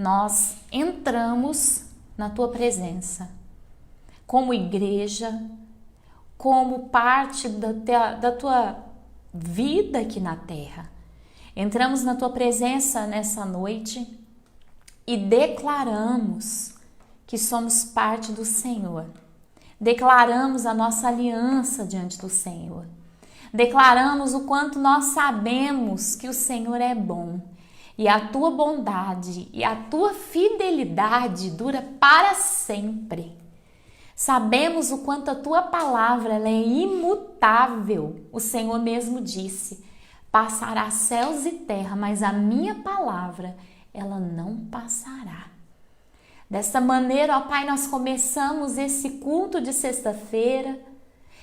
nós entramos na tua presença, como igreja, como parte da tua vida aqui na terra. Entramos na tua presença nessa noite e declaramos que somos parte do Senhor. Declaramos a nossa aliança diante do Senhor. Declaramos o quanto nós sabemos que o Senhor é bom e a tua bondade e a tua fidelidade dura para sempre. Sabemos o quanto a tua palavra ela é imutável. O Senhor mesmo disse: passará céus e terra, mas a minha palavra ela não passará. Desta maneira, ó Pai, nós começamos esse culto de sexta-feira,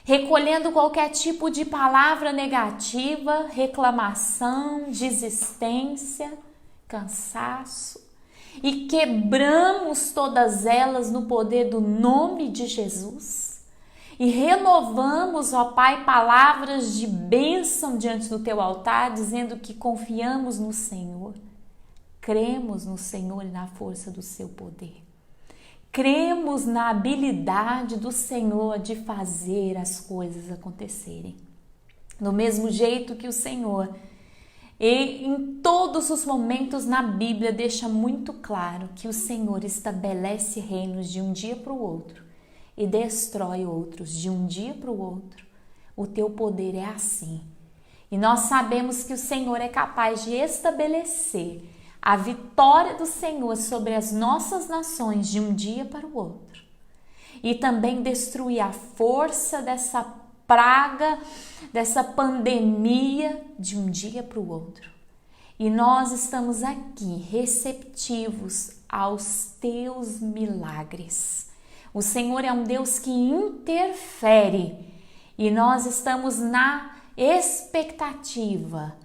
recolhendo qualquer tipo de palavra negativa, reclamação, desistência, cansaço, e quebramos todas elas no poder do nome de Jesus. E renovamos, ó Pai, palavras de bênção diante do teu altar, dizendo que confiamos no Senhor. Cremos no Senhor e na força do seu poder. Cremos na habilidade do Senhor de fazer as coisas acontecerem. Do mesmo jeito que o Senhor, em todos os momentos na Bíblia, deixa muito claro que o Senhor estabelece reinos de um dia para o outro e destrói outros de um dia para o outro. O teu poder é assim. E nós sabemos que o Senhor é capaz de estabelecer a vitória do Senhor sobre as nossas nações de um dia para o outro. E também destruir a força dessa praga, dessa pandemia de um dia para o outro. E nós estamos aqui receptivos aos teus milagres. O Senhor é um Deus que interfere e nós estamos na expectativa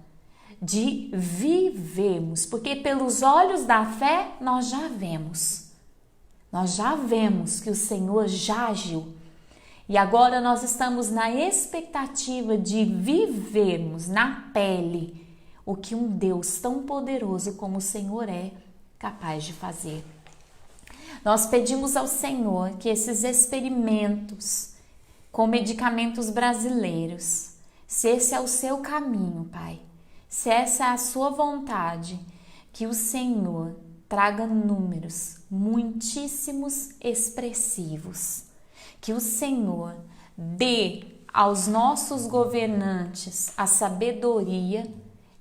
de vivermos, porque pelos olhos da fé nós já vemos. Nós já vemos que o Senhor já agiu. E agora nós estamos na expectativa de vivermos na pele o que um Deus tão poderoso como o Senhor é capaz de fazer. Nós pedimos ao Senhor que esses experimentos com medicamentos brasileiros, se esse é o seu caminho, Pai, se essa é a sua vontade, que o Senhor traga números muitíssimos expressivos, que o Senhor dê aos nossos governantes a sabedoria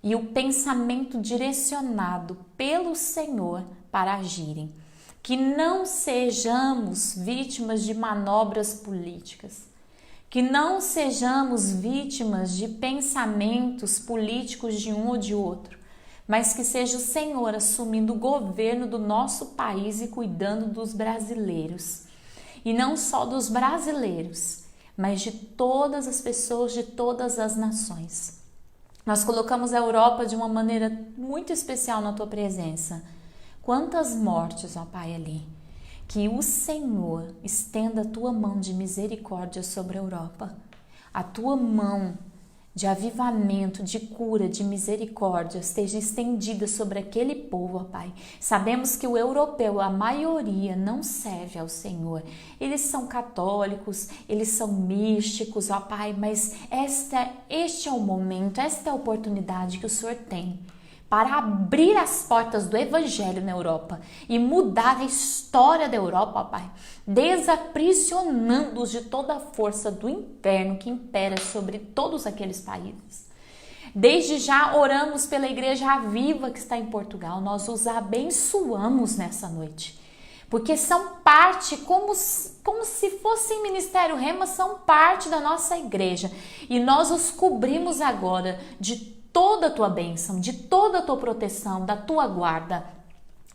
e o pensamento direcionado pelo Senhor para agirem, que não sejamos vítimas de manobras políticas, que não sejamos vítimas de pensamentos políticos de um ou de outro, mas que seja o Senhor assumindo o governo do nosso país e cuidando dos brasileiros. E não só dos brasileiros, mas de todas as pessoas de todas as nações. Nós colocamos a Europa de uma maneira muito especial na tua presença. Quantas mortes, ó Pai, ali. Que o Senhor estenda a tua mão de misericórdia sobre a Europa, a tua mão de avivamento, de cura, de misericórdia esteja estendida sobre aquele povo, ó Pai. Sabemos que o europeu, a maioria, não serve ao Senhor. Eles são católicos, eles são místicos, ó Pai, mas este é o momento, esta é a oportunidade que o Senhor tem para abrir as portas do Evangelho na Europa e mudar a história da Europa, ó Pai, desaprisionando-os de toda a força do inferno que impera sobre todos aqueles países. Desde já oramos pela Igreja Viva que está em Portugal, nós os abençoamos nessa noite, porque são parte, como se fossem Ministério Rema, são parte da nossa igreja e nós os cobrimos agora de toda a tua bênção, de toda a tua proteção, da tua guarda.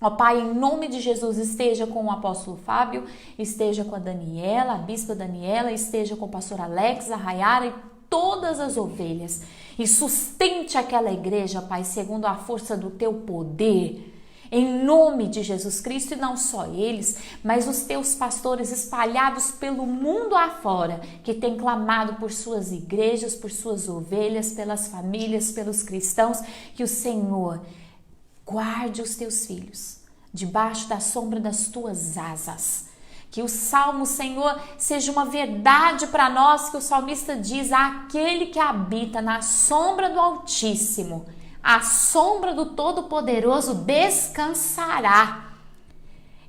Ó Pai, em nome de Jesus, esteja com o apóstolo Fábio, esteja com a Daniela, a bispa Daniela, esteja com o pastor Alex, a Rayara e todas as ovelhas. E sustente aquela igreja, Pai, segundo a força do teu poder. Em nome de Jesus Cristo, e não só eles, mas os teus pastores espalhados pelo mundo afora, que têm clamado por suas igrejas, por suas ovelhas, pelas famílias, pelos cristãos, que o Senhor guarde os teus filhos, debaixo da sombra das tuas asas. Que o Salmo, Senhor, seja uma verdade para nós, que o salmista diz: aquele que habita na sombra do Altíssimo, à sombra do Todo-Poderoso descansará.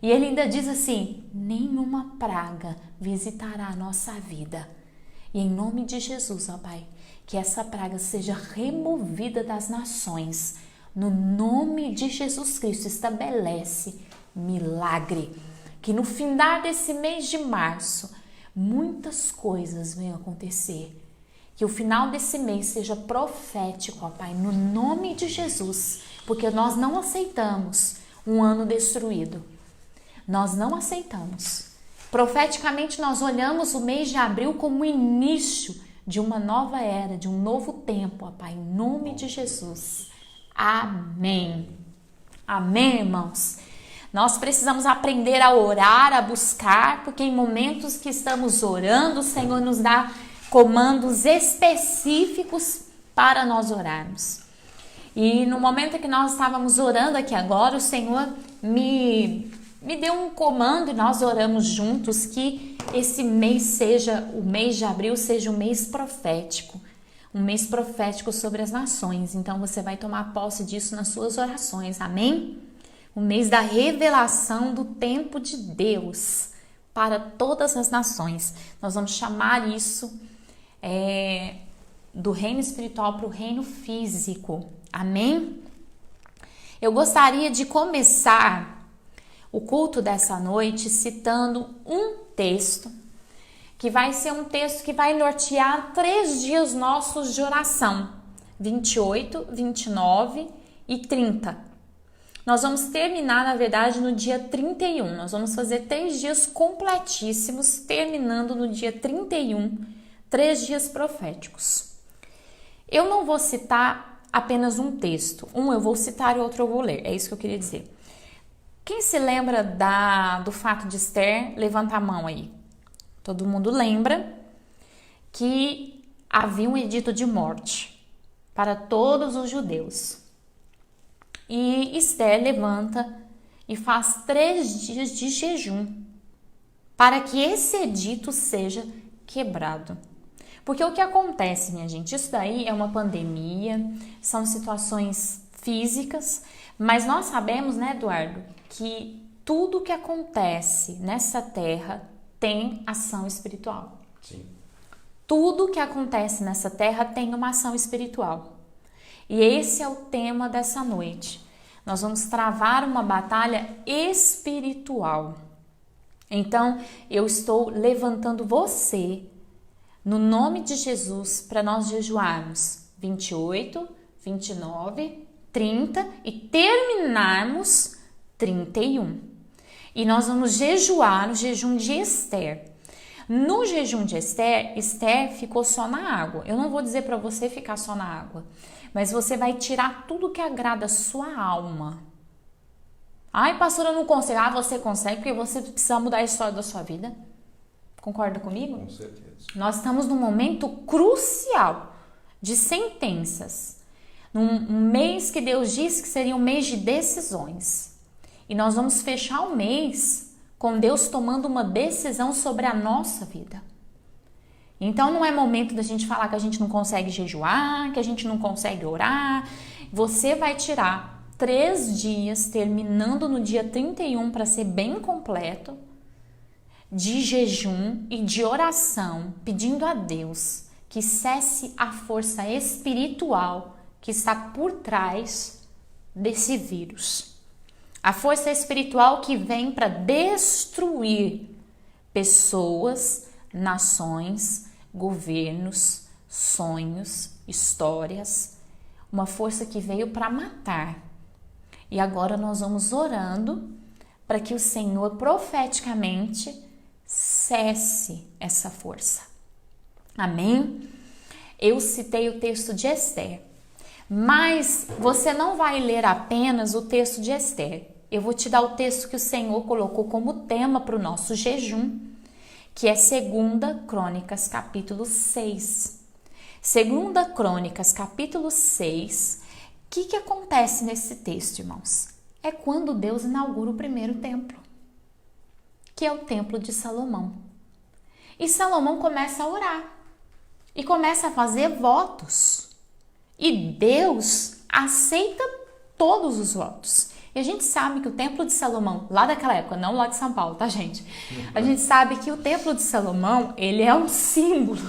E ele ainda diz assim: nenhuma praga visitará a nossa vida. E em nome de Jesus, ó Pai, que essa praga seja removida das nações. No nome de Jesus Cristo, estabelece milagre. Que no findar desse mês de março, muitas coisas venham acontecer. Que o final desse mês seja profético, ó Pai, no nome de Jesus. Porque nós não aceitamos um ano destruído. Nós não aceitamos. Profeticamente, nós olhamos o mês de abril como o início de uma nova era, de um novo tempo, ó Pai, em nome de Jesus. Amém. Amém, irmãos? Nós precisamos aprender a orar, a buscar, porque em momentos que estamos orando, o Senhor nos dá comandos específicos para nós orarmos. E no momento que nós estávamos orando aqui agora, o Senhor me deu um comando e nós oramos juntos que esse mês seja, o mês de abril seja um mês profético sobre as nações. Então você vai tomar posse disso nas suas orações, amém? O mês da revelação do tempo de Deus para todas as nações. Nós vamos chamar isso do reino espiritual para o reino físico, amém? Eu gostaria de começar o culto dessa noite citando um texto, que vai ser um texto que vai nortear 3 dias nossos de oração, 28, 29 e 30. Nós vamos terminar, na verdade, no dia 31. Nós vamos fazer 3 dias completíssimos, terminando no dia 31, 3 dias proféticos. Eu não vou citar apenas um texto. Um eu vou citar e outro eu vou ler. É isso que eu queria dizer. Quem se lembra do fato de Esther? Levanta a mão aí. Todo mundo lembra que havia um edito de morte para todos os judeus. E Esther levanta e faz 3 dias de jejum para que esse edito seja quebrado. Porque o que acontece, minha gente, isso daí é uma pandemia, são situações físicas, mas nós sabemos, né, Eduardo, que tudo que acontece nessa terra tem ação espiritual. Sim. Tudo que acontece nessa terra tem uma ação espiritual. E esse é o tema dessa noite. Nós vamos travar uma batalha espiritual. Então, eu estou levantando você, no nome de Jesus, para nós jejuarmos 28, 29, 30 e terminarmos 31. E nós vamos jejuar o jejum de Esther. No jejum de Esther, Esther ficou só na água. Eu não vou dizer para você ficar só na água, mas você vai tirar tudo que agrada a sua alma. Ai, pastora, eu não consigo. Ah, você consegue, porque você precisa mudar a história da sua vida. Concorda comigo? Com certeza. Nós estamos num momento crucial de sentenças. Num mês que Deus disse que seria um mês de decisões. E nós vamos fechar o mês com Deus tomando uma decisão sobre a nossa vida. Então não é momento da gente falar que a gente não consegue jejuar, que a gente não consegue orar. Você vai tirar 3 dias, terminando no dia 31, para ser bem completo, de jejum e de oração, pedindo a Deus que cesse a força espiritual que está por trás desse vírus. A força espiritual que vem para destruir pessoas, nações, governos, sonhos, histórias. Uma força que veio para matar. E agora nós vamos orando para que o Senhor profeticamente cesse essa força. Amém? Eu citei o texto de Esther, mas você não vai ler apenas o texto de Esther. Eu vou te dar o texto que o Senhor colocou como tema para o nosso jejum, que é 2 Crônicas, capítulo 6. 2 Crônicas, capítulo 6. O que acontece nesse texto, irmãos? é quando Deus inaugura o primeiro templo, que é o Templo de Salomão. E Salomão começa a orar e começa a fazer votos. E Deus aceita todos os votos. E a gente sabe que o Templo de Salomão, lá daquela época, não lá de São Paulo, tá, gente? A gente sabe que o Templo de Salomão, ele é um símbolo.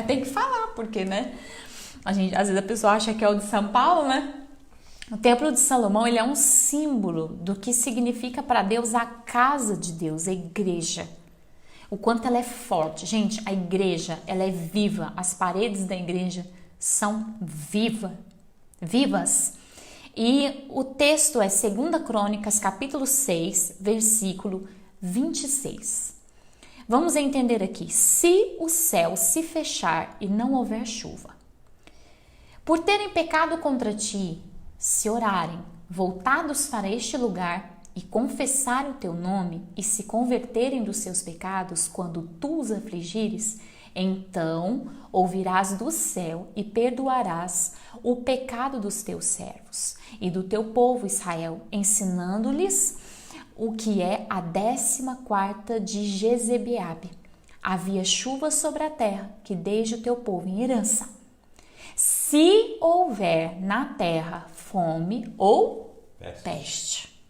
Tem que falar, porque, né? Às vezes a pessoa acha que é o de São Paulo, né? O Templo de Salomão, ele é um símbolo do que significa para Deus a casa de Deus, a igreja. O quanto ela é forte. Gente, a igreja, ela é viva. As paredes da igreja são vivas. E o texto é 2 Crônicas, capítulo 6, versículo 26. Vamos entender aqui. Se o céu se fechar e não houver chuva, por terem pecado contra ti, se orarem, voltados para este lugar e confessarem o teu nome e se converterem dos seus pecados quando tu os afligires, então ouvirás do céu e perdoarás o pecado dos teus servos e do teu povo Israel, ensinando-lhes o que é a 14ª de Jezebeabe. Havia chuva sobre a terra, que desde o teu povo em herança. Se houver na terra fome ou peste.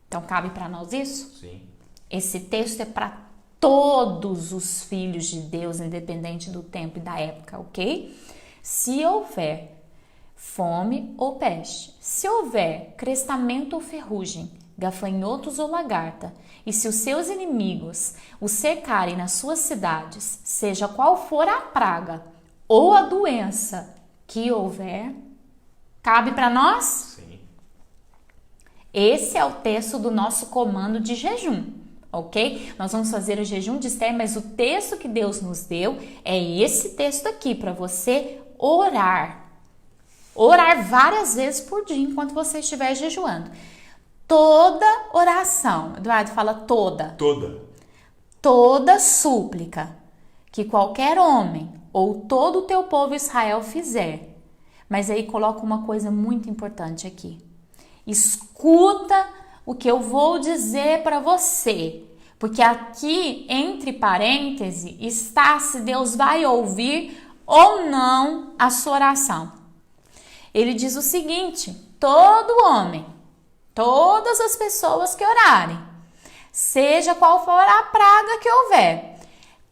Então cabe para nós isso? Sim. Esse texto é para todos os filhos de Deus, independente do tempo e da época, ok? Se houver fome ou peste, se houver crestamento ou ferrugem, gafanhotos ou lagarta, e se os seus inimigos os cercarem nas suas cidades, seja qual for a praga ou a doença que houver, cabe para nós? Sim. Esse é o texto do nosso comando de jejum. Ok? Nós vamos fazer o jejum de Esther, mas o texto que Deus nos deu é esse texto aqui, para você orar. Orar várias vezes por dia enquanto você estiver jejuando. Toda oração, Eduardo fala toda. Toda súplica que qualquer homem ou todo o teu povo Israel fizer. Mas aí coloca uma coisa muito importante aqui. Escuta o que eu vou dizer para você, porque aqui, entre parênteses, está se Deus vai ouvir ou não a sua oração. Ele diz o seguinte: todo homem, todas as pessoas que orarem, seja qual for a praga que houver,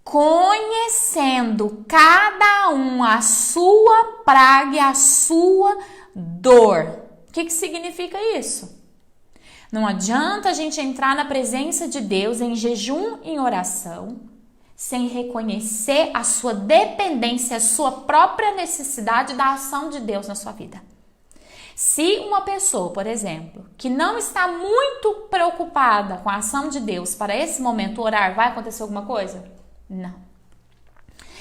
conhecendo cada um a sua praga e a sua dor. O que significa isso? Não adianta a gente entrar na presença de Deus em jejum e em oração sem reconhecer a sua dependência, a sua própria necessidade da ação de Deus na sua vida. Se uma pessoa, por exemplo, que não está muito preocupada com a ação de Deus para esse momento orar, vai acontecer alguma coisa? Não.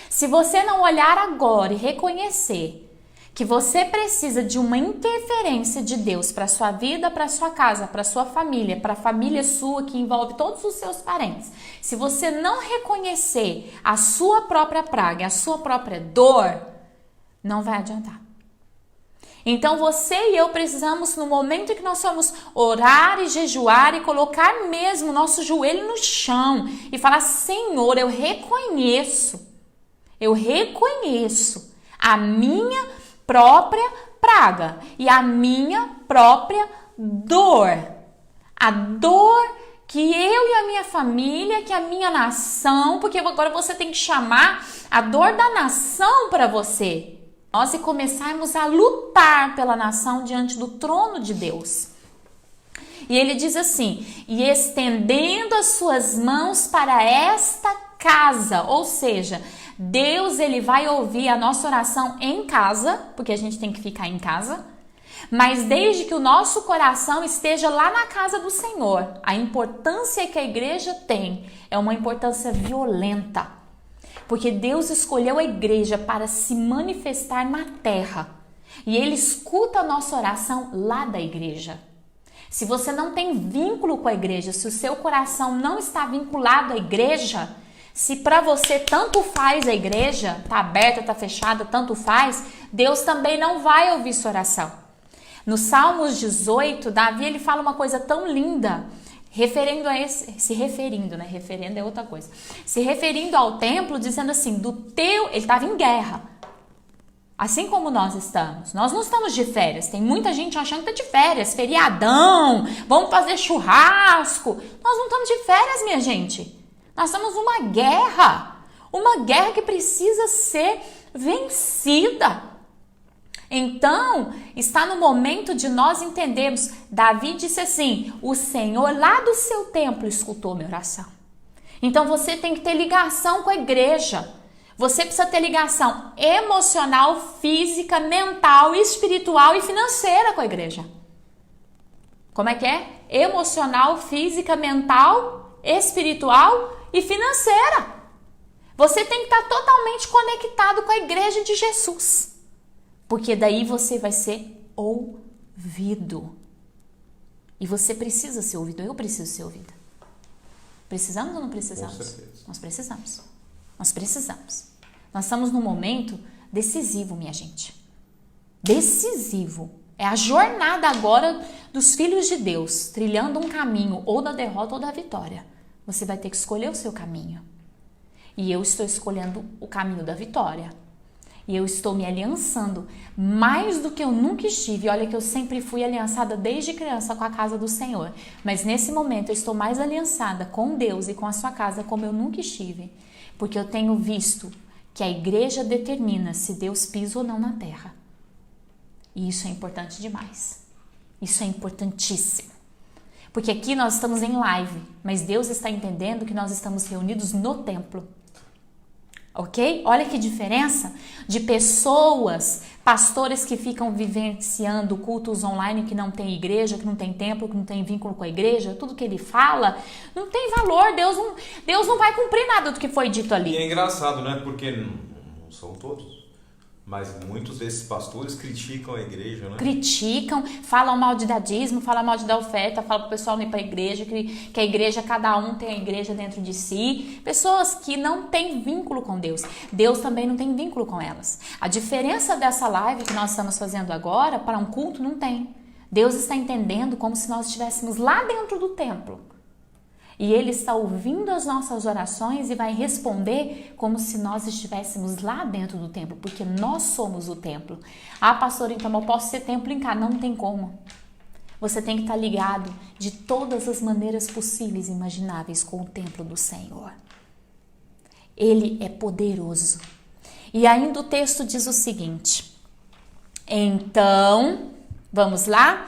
Se você não olhar agora e reconhecer que você precisa de uma interferência de Deus para sua vida, para sua casa, para sua família, para a família sua que envolve todos os seus parentes. Se você não reconhecer a sua própria praga, a sua própria dor, não vai adiantar. Então você e eu precisamos, no momento em que nós vamos orar e jejuar e colocar mesmo nosso joelho no chão e falar: Senhor, eu reconheço a minha própria praga e a minha própria dor. A dor que eu e a minha família, que a minha nação, porque agora você tem que chamar a dor da nação para você. Nós começarmos a lutar pela nação diante do trono de Deus. E ele diz assim: e estendendo as suas mãos para esta casa, ou seja, Deus, ele vai ouvir a nossa oração em casa, porque a gente tem que ficar em casa, mas desde que o nosso coração esteja lá na casa do Senhor. A importância que a igreja tem é uma importância violenta, porque Deus escolheu a igreja para se manifestar na terra, e ele escuta a nossa oração lá da igreja. Se você não tem vínculo com a igreja, se o seu coração não está vinculado à igreja, se para você tanto faz a igreja, tá aberta, tá fechada, tanto faz, Deus também não vai ouvir sua oração. No Salmos 18, Davi ele fala uma coisa tão linda, se referindo, né? Referendo é outra coisa. Se referindo ao templo, dizendo assim, ele estava em guerra. Assim como nós estamos. Nós não estamos de férias. Tem muita gente achando que está de férias, feriadão, vamos fazer churrasco. Nós não estamos de férias, minha gente. Nós estamos numa guerra. Uma guerra que precisa ser vencida. Então, está no momento de nós entendermos. Davi disse assim, o Senhor lá do seu templo escutou minha oração. Então, você tem que ter ligação com a igreja. Você precisa ter ligação emocional, física, mental, espiritual e financeira com a igreja. Como é que é? Emocional, física, mental, espiritual e financeira. Você tem que estar totalmente conectado com a igreja de Jesus. Porque daí você vai ser ouvido. E você precisa ser ouvido. Eu preciso ser ouvida. Precisamos ou não precisamos? Com certeza. Nós precisamos. Nós precisamos. Nós estamos num momento decisivo, minha gente. Decisivo. É a jornada agora dos filhos de Deus, trilhando um caminho ou da derrota ou da vitória. Você vai ter que escolher o seu caminho. E eu estou escolhendo o caminho da vitória. E eu estou me aliançando mais do que eu nunca estive. Olha que eu sempre fui aliançada desde criança com a casa do Senhor. Mas nesse momento eu estou mais aliançada com Deus e com a sua casa como eu nunca estive. Porque eu tenho visto que a igreja determina se Deus pisa ou não na terra. E isso é importante demais. Isso é importantíssimo. Porque aqui nós estamos em live, mas Deus está entendendo que nós estamos reunidos no templo. Ok? Olha que diferença de pessoas, pastores que ficam vivenciando cultos online que não tem igreja, que não tem templo, que não tem vínculo com a igreja, tudo que ele fala não tem valor, Deus não vai cumprir nada do que foi dito ali. E é engraçado, né? Porque não são todos, mas muitos desses pastores criticam a igreja, né? Criticam, falam mal de dadismo, falam mal de dar oferta, falam pro pessoal não ir pra igreja, que a igreja, cada um tem a igreja dentro de si. Pessoas que não têm vínculo com Deus. Deus também não tem vínculo com elas. A diferença dessa live que nós estamos fazendo agora para um culto não tem. Deus está entendendo como se nós estivéssemos lá dentro do templo. E Ele está ouvindo as nossas orações e vai responder como se nós estivéssemos lá dentro do templo, porque nós somos o templo. Ah, pastor, então eu posso ser templo em casa? Não tem como. Você tem que estar ligado de todas as maneiras possíveis e imagináveis com o templo do Senhor. Ele é poderoso. E ainda o texto diz o seguinte. Então, vamos lá?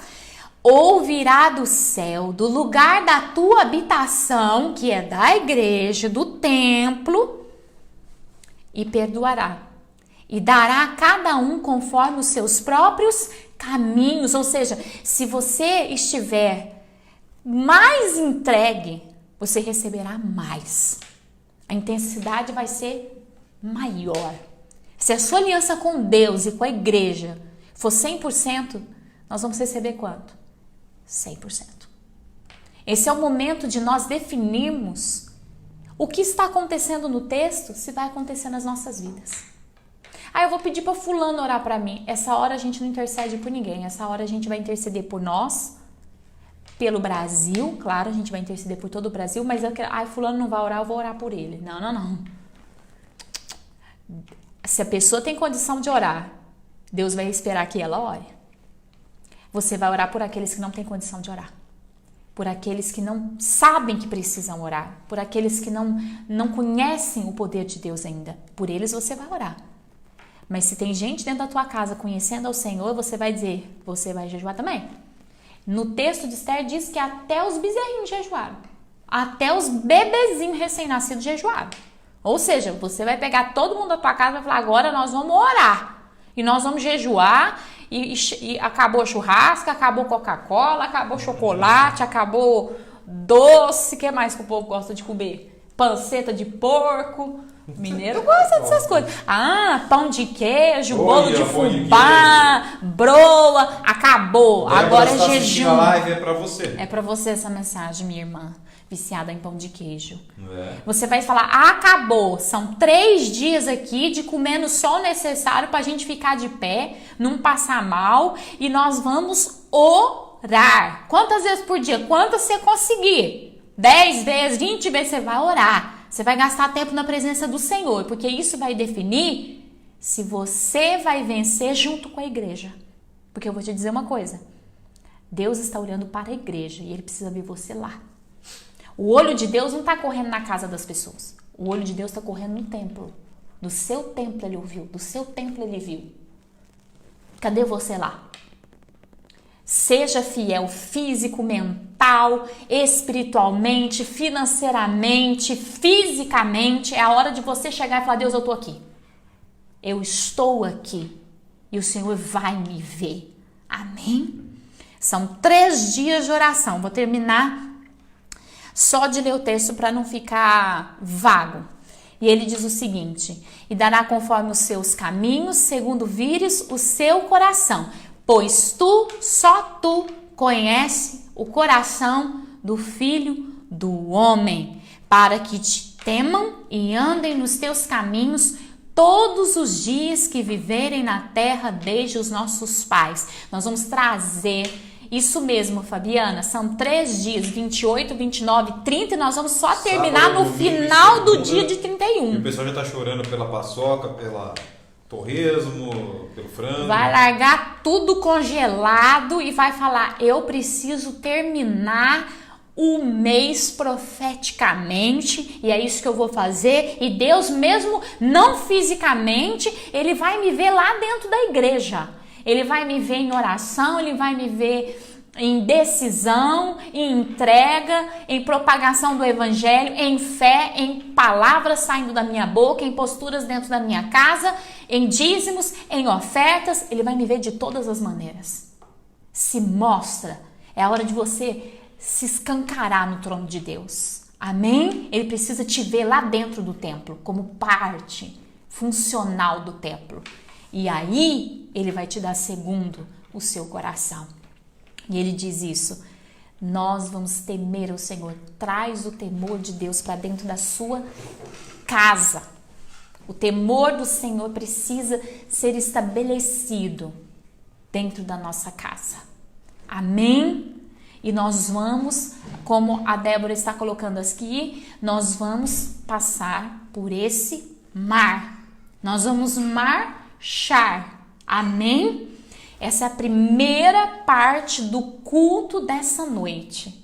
Ouvirá do céu, do lugar da tua habitação, que é da igreja, do templo, e perdoará. E dará a cada um conforme os seus próprios caminhos. Ou seja, se você estiver mais entregue, você receberá mais. A intensidade vai ser maior. Se a sua aliança com Deus e com a igreja for 100%, nós vamos receber quanto? 100%. Esse é o momento de nós definirmos o que está acontecendo no texto, se vai acontecer nas nossas vidas. Ah, eu vou pedir para fulano orar para mim. Essa hora a gente não intercede por ninguém. Essa hora a gente vai interceder por nós, pelo Brasil. Claro, a gente vai interceder por todo o Brasil, mas fulano não vai orar, eu vou orar por ele. Não. Se a pessoa tem condição de orar, Deus vai esperar que ela ore. Você vai orar por aqueles que não têm condição de orar. Por aqueles que não sabem que precisam orar. Por aqueles que não conhecem o poder de Deus ainda. Por eles você vai orar. Mas se tem gente dentro da tua casa conhecendo ao Senhor, você vai dizer, você vai jejuar também. No texto de Esther diz que até os bezerrinhos jejuaram. Até os bebezinhos recém-nascidos jejuaram. Ou seja, você vai pegar todo mundo da tua casa e vai falar, agora nós vamos orar. E nós vamos jejuar. E acabou churrasco, acabou Coca-Cola, acabou chocolate, acabou doce. O que mais que o povo gosta de comer? Panceta de porco. Mineiro gosta dessas coisas. Ah, pão de queijo, bolo de pão de fubá, broa, acabou. Agora é jejum. Live é pra você. É pra você essa mensagem, minha irmã, viciada em pão de queijo. É. Você vai falar, acabou. São 3 dias aqui de comendo só o necessário pra gente ficar de pé, não passar mal, e nós vamos orar. Quantas vezes por dia? Quantas você conseguir? 10 vezes, 20 vezes você vai orar. Você vai gastar tempo na presença do Senhor, porque isso vai definir se você vai vencer junto com a igreja. Porque eu vou te dizer uma coisa, Deus está olhando para a igreja e Ele precisa ver você lá. O olho de Deus não está correndo na casa das pessoas, o olho de Deus está correndo no templo. Do seu templo Ele ouviu, do seu templo Ele viu. Cadê você lá? Seja fiel físico, mental, espiritualmente, financeiramente, fisicamente. É a hora de você chegar e falar, Deus, eu estou aqui. Eu estou aqui. E o Senhor vai me ver. Amém? São 3 dias de oração. Vou terminar só de ler o texto para não ficar vago. E ele diz o seguinte, e dará conforme os seus caminhos, segundo vires o seu coração. Pois tu, só tu, conhece o coração do Filho do Homem, para que te temam e andem nos teus caminhos todos os dias que viverem na terra desde os nossos pais. Nós vamos trazer isso mesmo, Fabiana, são 3 dias, 28, 29, 30, e nós vamos só terminar no final do dia de 31. E o pessoal já tá chorando pela paçoca, pela torresmo, pelo frango. Vai largar tudo congelado e vai falar, eu preciso terminar o mês profeticamente, e é isso que eu vou fazer. E Deus, mesmo não fisicamente, Ele vai me ver lá dentro da igreja. Ele vai me ver em oração, Ele vai me ver em decisão, em entrega, em propagação do evangelho, em fé, em palavras saindo da minha boca, em posturas dentro da minha casa, em dízimos, em ofertas. Ele vai me ver de todas as maneiras. Se mostra. É a hora de você se escancarar no trono de Deus. Amém? Ele precisa te ver lá dentro do templo, como parte funcional do templo. E aí, Ele vai te dar segundo o seu coração. E Ele diz isso, nós vamos temer o Senhor. Traz o temor de Deus para dentro da sua casa. O temor do Senhor precisa ser estabelecido dentro da nossa casa. Amém? E nós vamos, como a Débora está colocando aqui, nós vamos passar por esse mar. Nós vamos marchar. Amém? Essa é a primeira parte do culto dessa noite.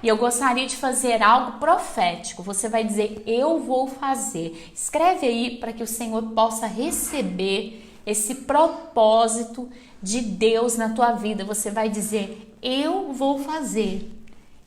E eu gostaria de fazer algo profético. Você vai dizer, eu vou fazer. Escreve aí para que o Senhor possa receber esse propósito de Deus na tua vida. Você vai dizer, eu vou fazer.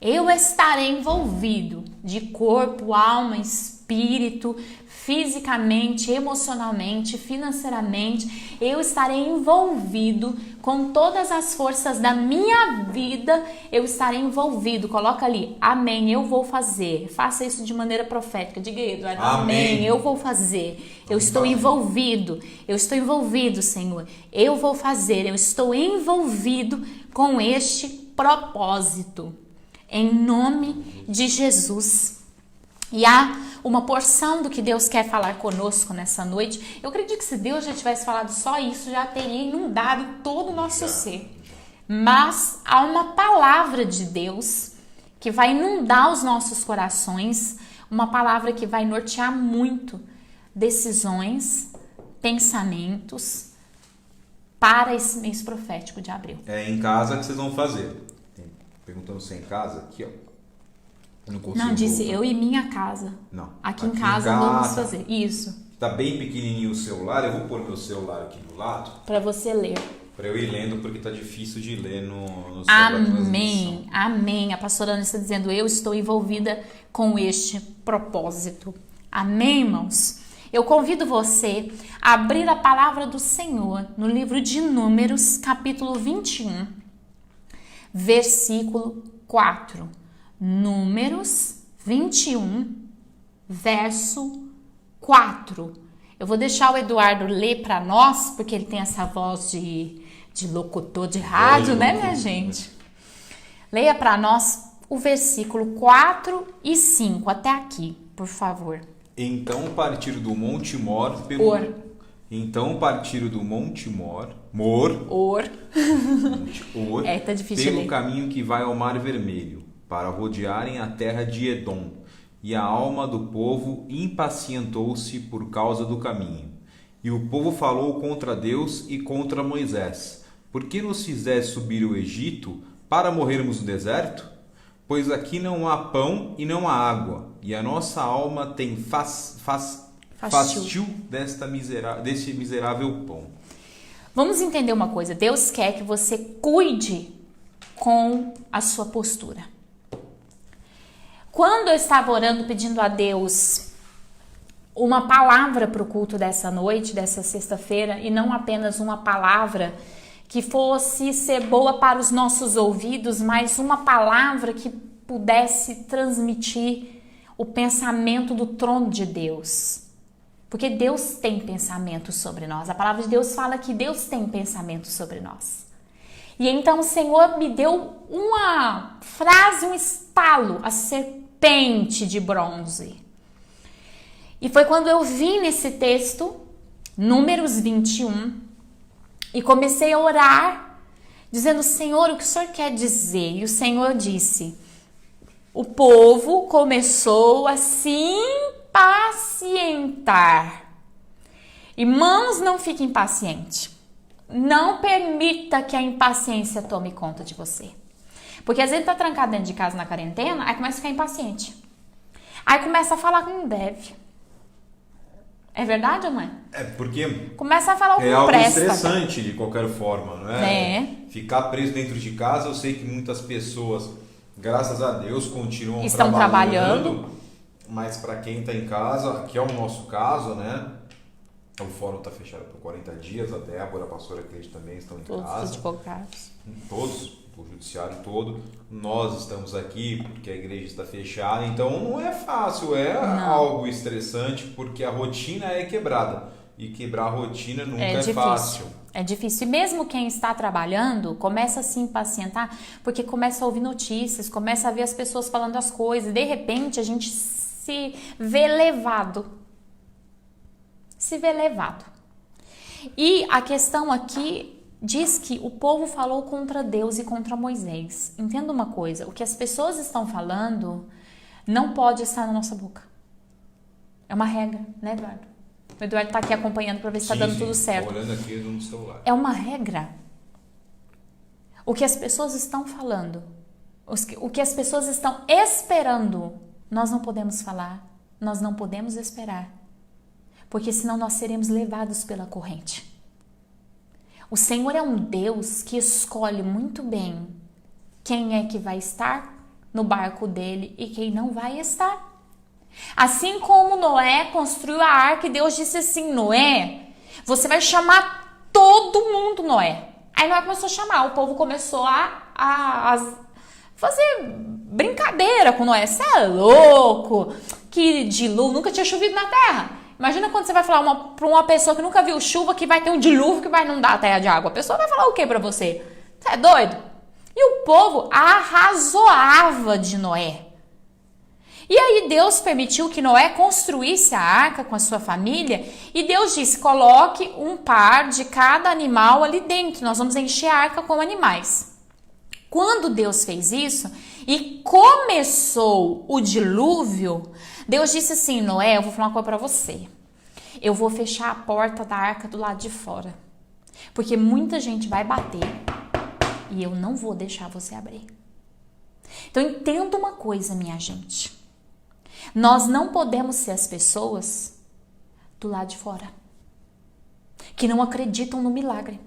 Eu estarei envolvido de corpo, alma, espírito, fisicamente, emocionalmente, financeiramente. Eu estarei envolvido com todas as forças da minha vida. Eu estarei envolvido. Coloca ali, amém, eu vou fazer. Faça isso de maneira profética. Diga aí, Eduardo, amém, eu vou fazer. Eu estou envolvido. Eu estou envolvido, Senhor. Eu vou fazer. Eu estou envolvido com este propósito. Em nome de Jesus. E há uma porção do que Deus quer falar conosco nessa noite. Eu acredito que se Deus já tivesse falado só isso, já teria inundado todo o nosso ser. Mas há uma palavra de Deus que vai inundar os nossos corações, uma palavra que vai nortear muito decisões, pensamentos para esse mês profético de abril. É em casa que vocês vão fazer. Perguntando se é em casa, aqui ó. Não, disse eu e minha casa. Não. Aqui em casa vamos fazer. Isso. Tá bem pequenininho o celular, eu vou pôr meu celular aqui do lado. Para você ler. Para eu ir lendo, porque tá difícil de ler no celular. Amém, amém. A pastora Ana está dizendo, eu estou envolvida com este propósito. Amém, irmãos? Eu convido você a abrir a palavra do Senhor no livro de Números, capítulo 21, versículo 4. Números 21, verso 4. Eu vou deixar o Eduardo ler para nós, porque ele tem essa voz de locutor de rádio, né, minha gente? Leia para nós o versículo 4 e 5, até aqui, por favor. Então partiram do Monte Mor Tá difícil pelo ler. caminho que vai ao Mar Vermelho, para rodearem a terra de Edom. E a alma do povo impacientou-se por causa do caminho. E o povo falou contra Deus e contra Moisés: Por que nos fizeste subir o Egito para morrermos no deserto? Pois aqui não há pão e não há água, e a nossa alma tem fastio desse miserável pão. Vamos entender uma coisa. Deus quer que você cuide com a sua postura. Quando eu estava orando, pedindo a Deus uma palavra para o culto dessa noite, dessa sexta-feira, e não apenas uma palavra que fosse ser boa para os nossos ouvidos, mas uma palavra que pudesse transmitir o pensamento do trono de Deus. Porque Deus tem pensamento sobre nós. A palavra de Deus fala que Deus tem pensamento sobre nós. E então o Senhor me deu uma frase, um estalo, a serpente de bronze. E foi quando eu vi nesse texto, Números 21, e comecei a orar, dizendo: Senhor, o que o Senhor quer dizer? E o Senhor disse: o povo começou a se impacientar. Irmãos, não fique impaciente. Não permita que a impaciência tome conta de você. Porque às vezes tá trancado dentro de casa na quarentena, aí começa a ficar impaciente. Aí começa a falar que não deve. É verdade ou não é? É porque começa a falar o que é não algo presta. estressante de qualquer forma, não é? É. Ficar preso dentro de casa, eu sei que muitas pessoas, graças a Deus, continuam estão trabalhando. Mas para quem está em casa, que é o nosso caso, né? O fórum está fechado por 40 dias, a Débora, a pastora Cleide também estão em Todos casa. advogados. Todos, o judiciário todo. Nós estamos aqui porque a igreja está fechada, então não é fácil, algo estressante, porque a rotina é quebrada. E quebrar a rotina nunca é fácil. É difícil. E mesmo quem está trabalhando começa a se impacientar, porque começa a ouvir notícias, começa a ver as pessoas falando as coisas. De repente a gente se vê levado. E a questão aqui diz que o povo falou contra Deus e contra Moisés. Entenda uma coisa, o que as pessoas estão falando não pode estar na nossa boca. É uma regra, né, Eduardo? O Eduardo está aqui acompanhando para ver se está dando tudo certo. Olhando aqui no celular. É uma regra. O que as pessoas estão falando, o que as pessoas estão esperando, nós não podemos falar, nós não podemos esperar. Porque senão nós seremos levados pela corrente. O Senhor é um Deus que escolhe muito bem quem é que vai estar no barco dele e quem não vai estar. Assim como Noé construiu a arca e Deus disse assim: Noé, você vai chamar todo mundo, Noé. Aí Noé começou a chamar, o povo começou a fazer brincadeira com Noé. Você é louco? Que dilúvio, nunca tinha chovido na terra. Imagina quando você vai falar para uma pessoa que nunca viu chuva que vai ter um dilúvio que vai inundar a terra de água. A pessoa vai falar o que para você? Você é doido? E o povo arrazoava de Noé. E aí Deus permitiu que Noé construísse a arca com a sua família e Deus disse: coloque um par de cada animal ali dentro, nós vamos encher a arca com animais. Quando Deus fez isso e começou o dilúvio, Deus disse assim: Noé, eu vou falar uma coisa para você. Eu vou fechar a porta da arca do lado de fora, porque muita gente vai bater e eu não vou deixar você abrir. Então entenda uma coisa, minha gente. Nós não podemos ser as pessoas do lado de fora, que não acreditam no milagre,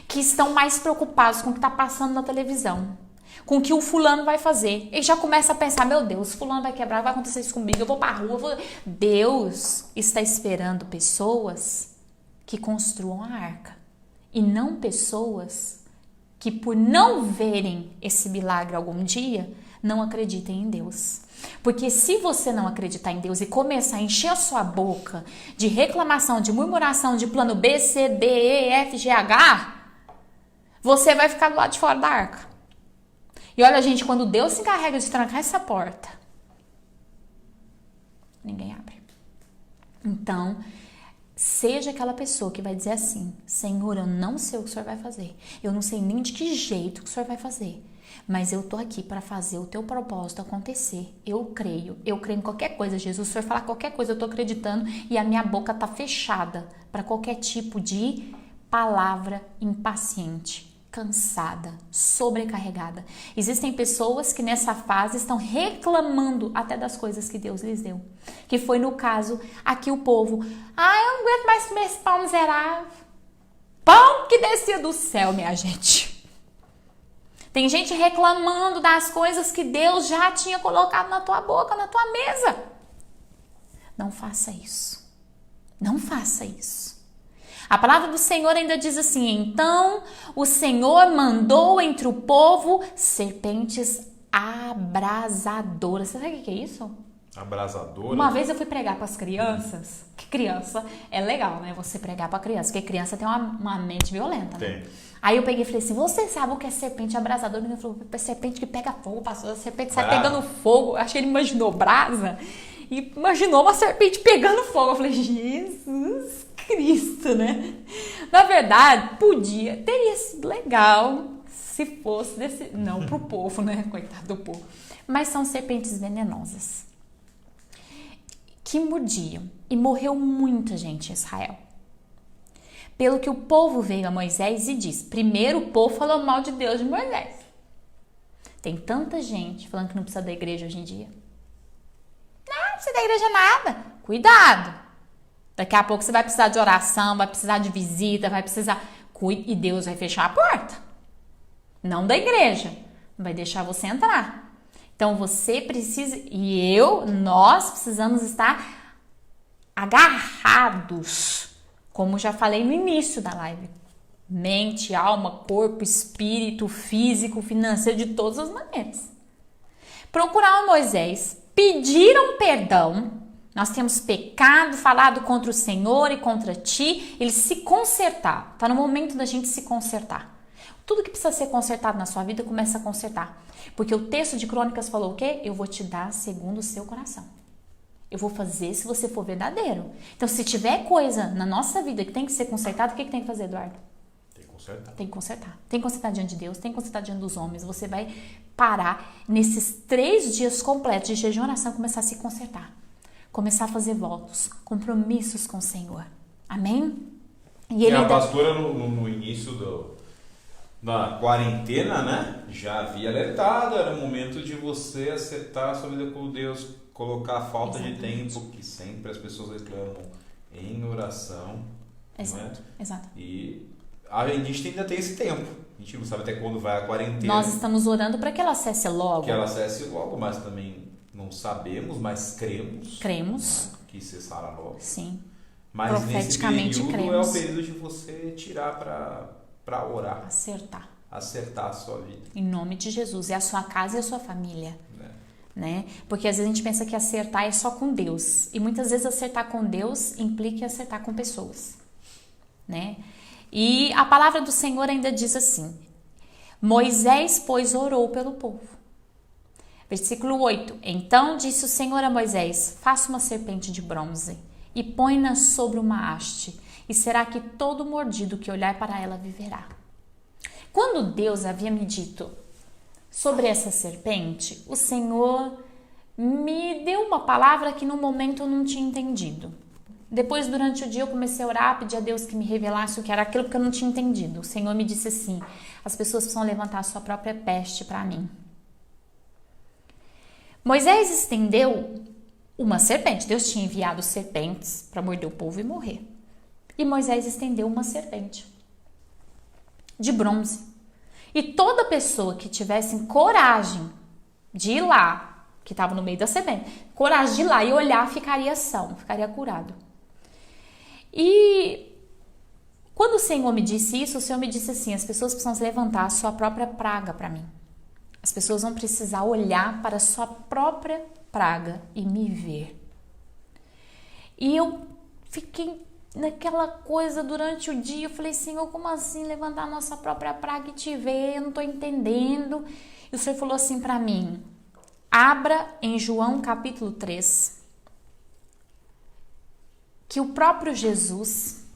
que estão mais preocupados com o que está passando na televisão, com o que o fulano vai fazer. Ele já começa a pensar: meu Deus, fulano vai quebrar, vai acontecer isso comigo, eu vou para a rua. Deus está esperando pessoas que construam a arca e não pessoas que, por não verem esse milagre algum dia, não acreditem em Deus. Porque se você não acreditar em Deus e começar a encher a sua boca de reclamação, de murmuração, de plano B, C, D, E, F, G, H, você vai ficar do lado de fora da arca. E olha, gente, quando Deus se encarrega de trancar essa porta, ninguém abre. Então, seja aquela pessoa que vai dizer assim: Senhor, eu não sei o que o Senhor vai fazer. Eu não sei nem de que jeito que o Senhor vai fazer. Mas eu tô aqui para fazer o teu propósito acontecer. Eu creio em qualquer coisa, Jesus. Se o Senhor falar qualquer coisa, eu tô acreditando e a minha boca tá fechada para qualquer tipo de palavra impaciente, cansada, sobrecarregada. Existem pessoas que nessa fase estão reclamando até das coisas que Deus lhes deu. Que foi no caso aqui o povo. Eu não aguento mais comer esse pão miserável. Pão que descia do céu, minha gente. Tem gente reclamando das coisas que Deus já tinha colocado na tua boca, na tua mesa. Não faça isso. Não faça isso. A palavra do Senhor ainda diz assim: então o Senhor mandou entre o povo serpentes abrasadoras. Você sabe o que é isso? Abrasadora? Uma vez eu fui pregar para as crianças. Que criança é legal, né? Você pregar para criança, porque criança tem uma mente violenta, né? Tem. Aí eu peguei e falei assim: você sabe o que é serpente abrasadora? Ele falou: serpente que pega fogo, pastor. A serpente sai pegando fogo. Acho que ele imaginou brasa e imaginou uma serpente pegando fogo. Eu falei: Jesus Cristo, né? Na verdade, teria sido legal se fosse desse. Não pro povo, né? Coitado do povo. Mas são serpentes venenosas que mordiam e morreu muita gente em Israel. Pelo que o povo veio a Moisés e disse: primeiro o povo falou mal de Deus de Moisés. Tem tanta gente falando que não precisa da igreja hoje em dia. Não precisa da igreja nada. Cuidado. Daqui a pouco você vai precisar de oração, vai precisar de visita, vai precisar... E Deus vai fechar a porta. Não da igreja. Não vai deixar você entrar. Então você precisa... nós precisamos estar agarrados. Como já falei no início da live. Mente, alma, corpo, espírito, físico, financeiro, de todas as maneiras. Procuraram Moisés, pediram perdão. Nós temos pecado, falado contra o Senhor e contra ti. Eles se consertaram. Está no momento da gente se consertar. Tudo que precisa ser consertado na sua vida, começa a consertar. Porque o texto de Crônicas falou o quê? Eu vou te dar segundo o seu coração. Eu vou fazer se você for verdadeiro. Então, se tiver coisa na nossa vida que tem que ser consertada, o que tem que fazer, Eduardo? Tem que consertar. Tem que consertar. Tem que consertar diante de Deus, tem que consertar diante dos homens. Você vai parar nesses 3 dias completos de jejum e oração, começar a se consertar. Começar a fazer votos, compromissos com o Senhor. Amém? E a pastora, no início da quarentena, né? Já havia alertado. Era o momento de você acertar a sua vida com Deus, colocar a falta de tempo, que sempre as pessoas reclamam, em oração. Exato, né? Exato. E a gente ainda tem esse tempo. A gente não sabe até quando vai a quarentena. Nós estamos orando para que ela cesse logo. Que ela cesse logo, mas também não sabemos, mas cremos. Cremos. Né? Que cessará logo. Sim. Mas profeticamente nesse período cremos. é o período de você tirar para orar. Acertar a sua vida. Em nome de Jesus. É a sua casa e a sua família. Né? Porque às vezes a gente pensa que acertar é só com Deus. E muitas vezes acertar com Deus implica acertar com pessoas. Né? E a palavra do Senhor ainda diz assim: Moisés, pois, orou pelo povo. Versículo 8. Então disse o Senhor a Moisés: faça uma serpente de bronze e põe-na sobre uma haste, e será que todo mordido que olhar para ela viverá. Quando Deus havia me dito sobre essa serpente, o Senhor me deu uma palavra que no momento eu não tinha entendido. Depois, durante o dia, eu comecei a orar, pedir a Deus que me revelasse o que era aquilo, porque eu não tinha entendido. O Senhor me disse assim: as pessoas precisam levantar a sua própria peste para mim. Moisés estendeu uma serpente. Deus tinha enviado serpentes para morder o povo e morrer. E Moisés estendeu uma serpente de bronze. E toda pessoa que tivesse coragem de ir lá, que estava no meio da serpente, coragem de ir lá e olhar, ficaria são, ficaria curado. E quando o Senhor me disse isso, o Senhor me disse assim: as pessoas precisam levantar a sua própria praga para mim. As pessoas vão precisar olhar para a sua própria praga e me ver. E eu fiquei naquela coisa durante o dia. Eu falei, Senhor, como assim levantar a nossa própria praga e te ver? Eu não estou entendendo. E o Senhor falou assim para mim, abra em João capítulo 3, que o próprio Jesus,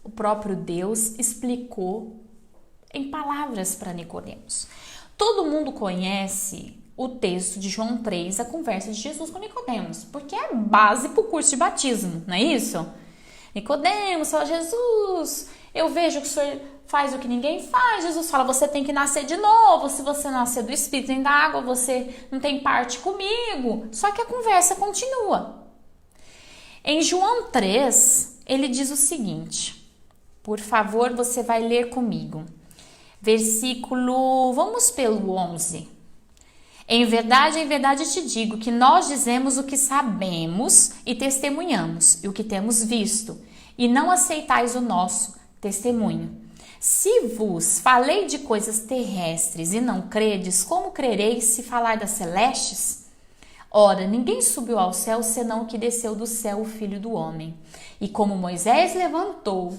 o próprio Deus, explicou em palavras para Nicodemos. Todo mundo conhece o texto de João 3, a conversa de Jesus com Nicodemos, porque é base para o curso de batismo, não é isso? Nicodemos fala, Jesus, eu vejo que o Senhor faz o que ninguém faz. Jesus fala, você tem que nascer de novo. Se você nascer do Espírito e da água, você não tem parte comigo. Só que a conversa continua. Em João 3, ele diz o seguinte, por favor, você vai ler comigo. Versículo, vamos pelo 11. Em verdade te digo que nós dizemos o que sabemos e testemunhamos, e o que temos visto, e não aceitais o nosso testemunho. Se vos falei de coisas terrestres e não credes, como crereis se falar das celestes? Ora, ninguém subiu ao céu senão o que desceu do céu, o Filho do Homem. E como Moisés levantou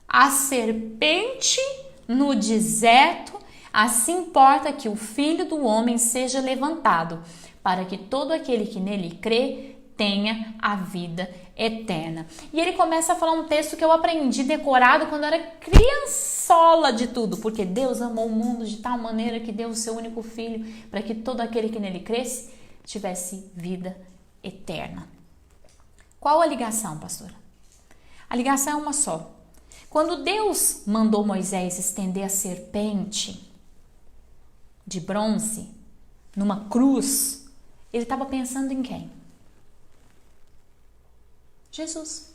a serpente no deserto, assim importa que o Filho do Homem seja levantado, para que todo aquele que nele crê tenha a vida eterna. E ele começa a falar um texto que eu aprendi decorado quando eu era criançola de tudo, porque Deus amou o mundo de tal maneira que deu o seu único filho, para que todo aquele que nele cresce tivesse vida eterna. Qual a ligação, pastora? A ligação é uma só. Quando Deus mandou Moisés estender a serpente de bronze numa cruz, ele estava pensando em quem? Jesus.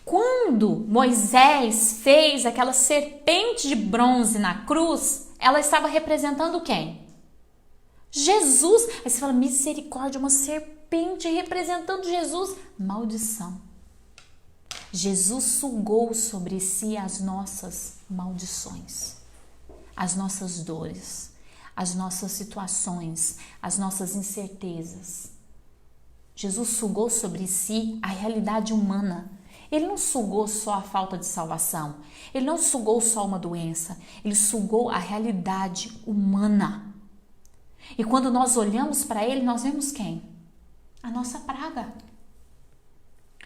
Quando Moisés fez aquela serpente de bronze na cruz, ela estava representando quem? Jesus. Aí você fala, misericórdia, uma serpente representando Jesus. Maldição. Jesus sugou sobre si as nossas maldições, as nossas dores, as nossas situações, as nossas incertezas. Jesus sugou sobre si a realidade humana. Ele não sugou só a falta de salvação. Ele não sugou só uma doença. Ele sugou a realidade humana. E quando nós olhamos para ele, nós vemos quem? A nossa praga.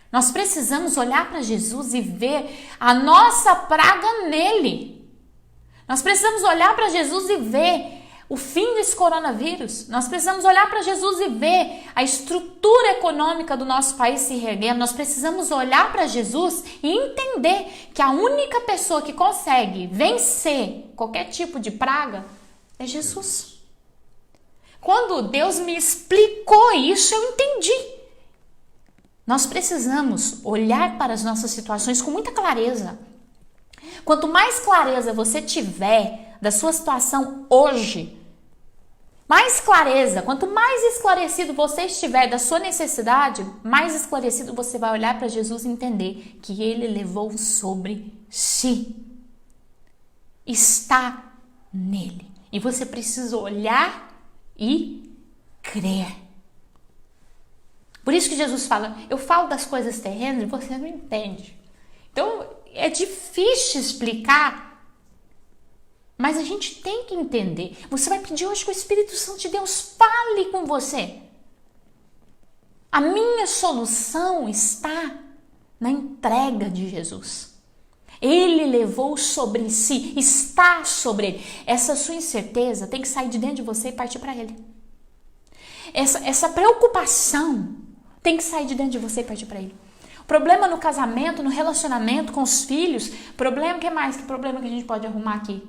Nós precisamos olhar para Jesus e ver a nossa praga nele. Nós precisamos olhar para Jesus e ver o fim desse coronavírus. Nós precisamos olhar para Jesus e ver a estrutura econômica do nosso país se reerguendo. Nós precisamos olhar para Jesus e entender que a única pessoa que consegue vencer qualquer tipo de praga é Jesus. Quando Deus me explicou isso, eu entendi. Nós precisamos olhar para as nossas situações com muita clareza. Quanto mais clareza você tiver da sua situação hoje, mais clareza, quanto mais esclarecido você estiver da sua necessidade, mais esclarecido você vai olhar para Jesus e entender que ele levou sobre si. Está nele. E você precisa olhar e crer. Por isso que Jesus fala, eu falo das coisas terrenas e você não entende. Então, é difícil explicar, mas a gente tem que entender. Você vai pedir hoje que o Espírito Santo de Deus fale com você. A minha solução está na entrega de Jesus. Ele levou sobre si, está sobre ele. Essa sua incerteza tem que sair de dentro de você e partir para ele. Essa preocupação tem que sair de dentro de você e partir para ele. Problema no casamento, no relacionamento com os filhos. Problema, que mais? Que problema que a gente pode arrumar aqui?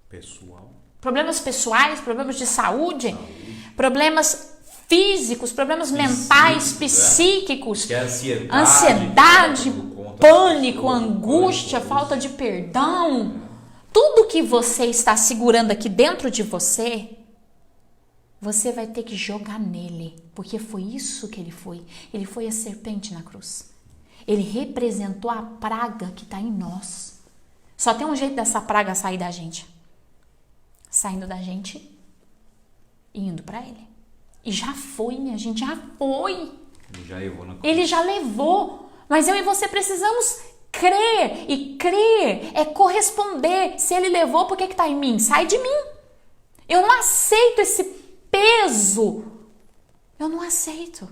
Pessoal. Problemas pessoais, problemas de saúde. Problemas físicos, problemas mentais, psíquicos. Que é ansiedade, pânico, angústia, falta de perdão. Tudo que você está segurando aqui dentro de você, você vai ter que jogar nele, porque foi isso que ele foi. Ele foi a serpente na cruz. Ele representou a praga que está em nós. Só tem um jeito dessa praga sair da gente. Saindo da gente e indo para ele. E já foi, minha gente, já foi. Ele já levou. Mas eu e você precisamos crer. E crer é corresponder. Se ele levou, por que está em mim? Sai de mim. Eu não aceito esse peso. Eu não aceito.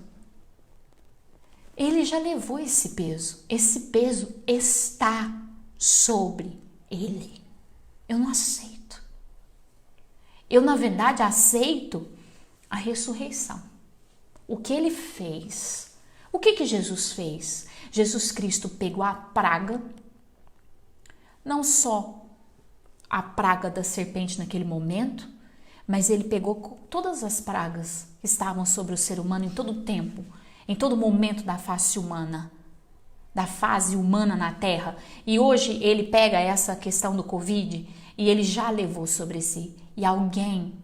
Ele já levou esse peso. Esse peso está sobre ele. Eu não aceito. Eu, na verdade, aceito a ressurreição. O que ele fez? O que Jesus fez? Jesus Cristo pegou a praga, não só a praga da serpente naquele momento, mas ele pegou todas as pragas que estavam sobre o ser humano em todo o tempo, em todo momento da face humana, da fase humana na Terra. E hoje ele pega essa questão do Covid e ele já levou sobre si. E alguém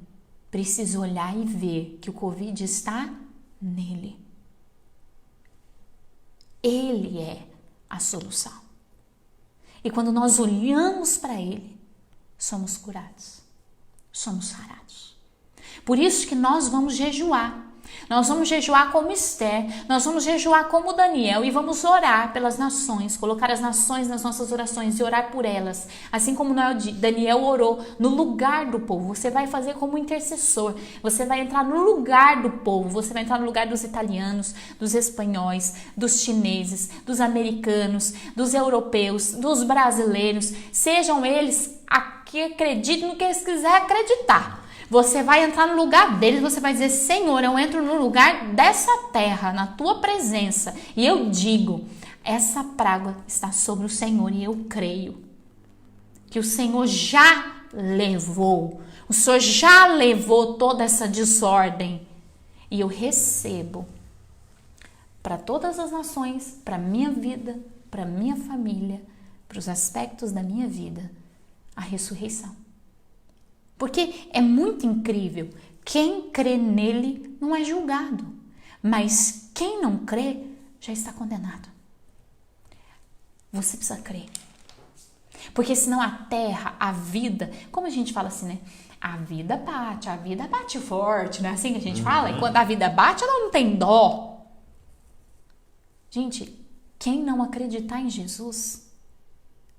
precisa olhar e ver que o Covid está nele. Ele é a solução. E quando nós olhamos para ele, somos curados, somos sarados. Por isso que nós vamos jejuar. Nós vamos jejuar como Esther, nós vamos jejuar como Daniel e vamos orar pelas nações, colocar as nações nas nossas orações e orar por elas. Assim como Daniel orou no lugar do povo, você vai fazer como intercessor, você vai entrar no lugar do povo, você vai entrar no lugar dos italianos, dos espanhóis, dos chineses, dos americanos, dos europeus, dos brasileiros, sejam eles que acreditem no que eles quiserem acreditar. Você vai entrar no lugar deles, você vai dizer: Senhor, eu entro no lugar dessa terra, na tua presença, e eu digo, essa praga está sobre o Senhor, e eu creio que o Senhor já levou, o Senhor já levou toda essa desordem, e eu recebo para todas as nações, para minha vida, para minha família, para os aspectos da minha vida, a ressurreição. Porque é muito incrível, quem crê nele não é julgado, mas quem não crê já está condenado. Você precisa crer, porque senão a terra, a vida, como a gente fala assim, né? A vida bate forte, não é assim que a gente fala? E quando a vida bate, ela não tem dó. Gente, quem não acreditar em Jesus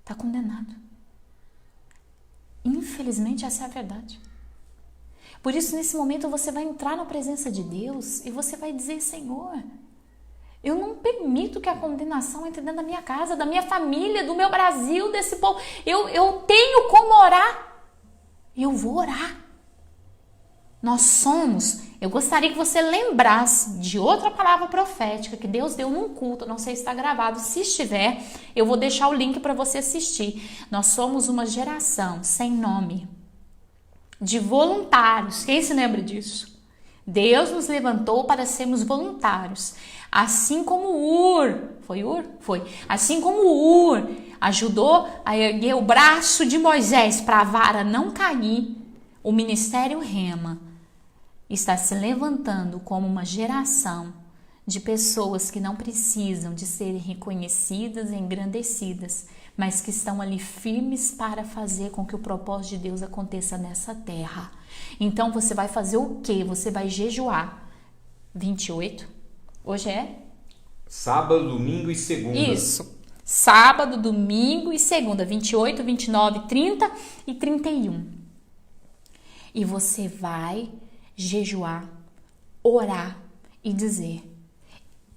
está condenado. Infelizmente, essa é a verdade. Por isso, nesse momento, você vai entrar na presença de Deus e você vai dizer: Senhor, eu não permito que a condenação entre dentro da minha casa, da minha família, do meu Brasil, desse povo. Eu tenho como orar. E eu vou orar. Nós somos... Eu gostaria que você lembrasse de outra palavra profética que Deus deu num culto, não sei se está gravado, se estiver, eu vou deixar o link para você assistir. Nós somos uma geração sem nome, de voluntários. Quem se lembra disso? Deus nos levantou para sermos voluntários, assim como Ur, foi Ur? Foi. Assim como Ur ajudou a erguer o braço de Moisés para a vara não cair, o ministério Rema está se levantando como uma geração de pessoas que não precisam de serem reconhecidas e engrandecidas, mas que estão ali firmes para fazer com que o propósito de Deus aconteça nessa terra. Então você vai fazer o quê? Você vai jejuar. 28. Hoje é? Sábado, domingo e segunda. Isso. Sábado, domingo e segunda. 28, 29, 30 e 31. E você vai jejuar, orar e dizer: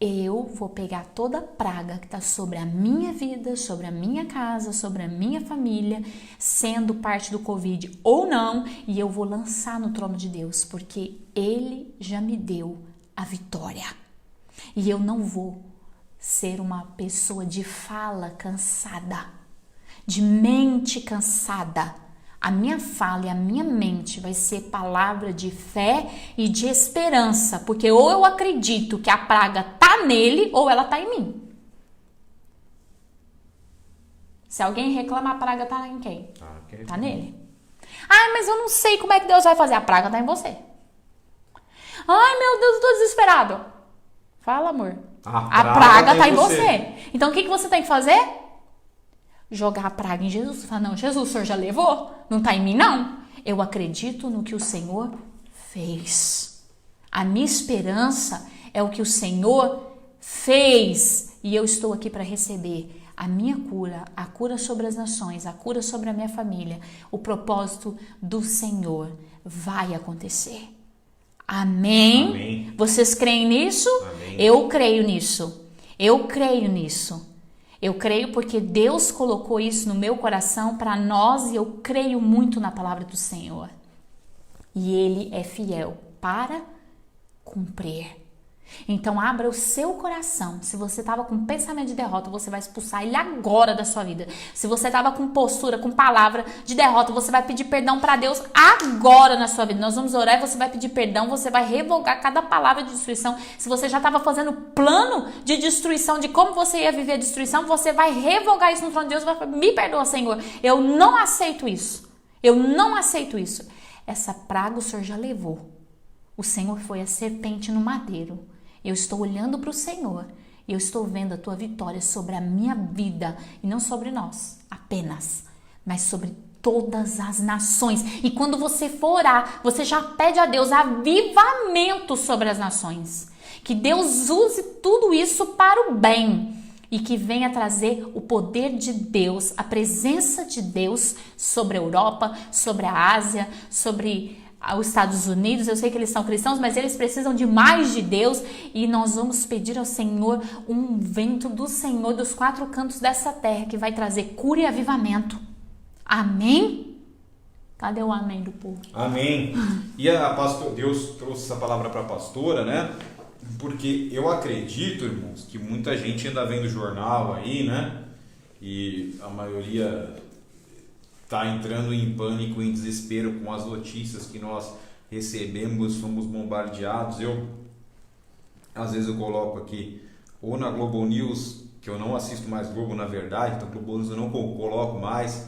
eu vou pegar toda a praga que está sobre a minha vida, sobre a minha casa, sobre a minha família, sendo parte do Covid ou não, e eu vou lançar no trono de Deus, porque Ele já me deu a vitória. E eu não vou ser uma pessoa de fala cansada, de mente cansada. A minha fala e a minha mente vai ser palavra de fé e de esperança, porque ou eu acredito que a praga tá nele ou ela tá em mim. Se alguém reclama, a praga tá em quem? Tá nele. Ai, mas eu não sei como é que Deus vai fazer. A praga tá em você. Ai, meu Deus, eu tô desesperado. Fala, amor. A praga tá em você. Então, o que você tem que fazer? jogar a praga em Jesus. Fala, não, Jesus, o Senhor já levou? Não está em mim, não. Eu acredito no que o Senhor fez. A minha esperança é o que o Senhor fez. E eu estou aqui para receber a minha cura, a cura sobre as nações, a cura sobre a minha família. O propósito do Senhor vai acontecer. Amém? Amém. Vocês creem nisso? Amém. Eu creio nisso. Eu creio nisso. Eu creio porque Deus colocou isso no meu coração para nós e eu creio muito na palavra do Senhor. E Ele é fiel para cumprir. Então abra o seu coração. Se você estava com pensamento de derrota, você vai expulsar ele agora da sua vida. Se você estava com postura, com palavra de derrota, você vai pedir perdão para Deus agora na sua vida. Nós vamos orar e você vai pedir perdão, você vai revogar cada palavra de destruição. Se você já estava fazendo plano de destruição, de como você ia viver a destruição, você vai revogar isso no trono de Deus e vai falar, me perdoa, Senhor. Eu não aceito isso. Eu não aceito isso. Essa praga o Senhor já levou. O Senhor foi a serpente no madeiro. Eu estou olhando para o Senhor e eu estou vendo a tua vitória sobre a minha vida e não sobre nós apenas, mas sobre todas as nações. E quando você for orar, você já pede a Deus avivamento sobre as nações. Que Deus use tudo isso para o bem e que venha trazer o poder de Deus, a presença de Deus sobre a Europa, sobre a Ásia, sobre os Estados Unidos. Eu sei que eles são cristãos, mas eles precisam de mais de Deus e nós vamos pedir ao Senhor um vento do Senhor dos quatro cantos dessa terra que vai trazer cura e avivamento. Amém? Cadê o amém do povo? Amém. E Deus trouxe essa palavra para a pastora, né? Porque eu acredito, irmãos, que muita gente anda vendo jornal aí, né? E a maioria está entrando em pânico, em desespero com as notícias que nós recebemos, fomos bombardeados. Às vezes eu coloco aqui, ou na Globo News, que eu não assisto mais Globo na verdade, então Globo News eu não coloco mais,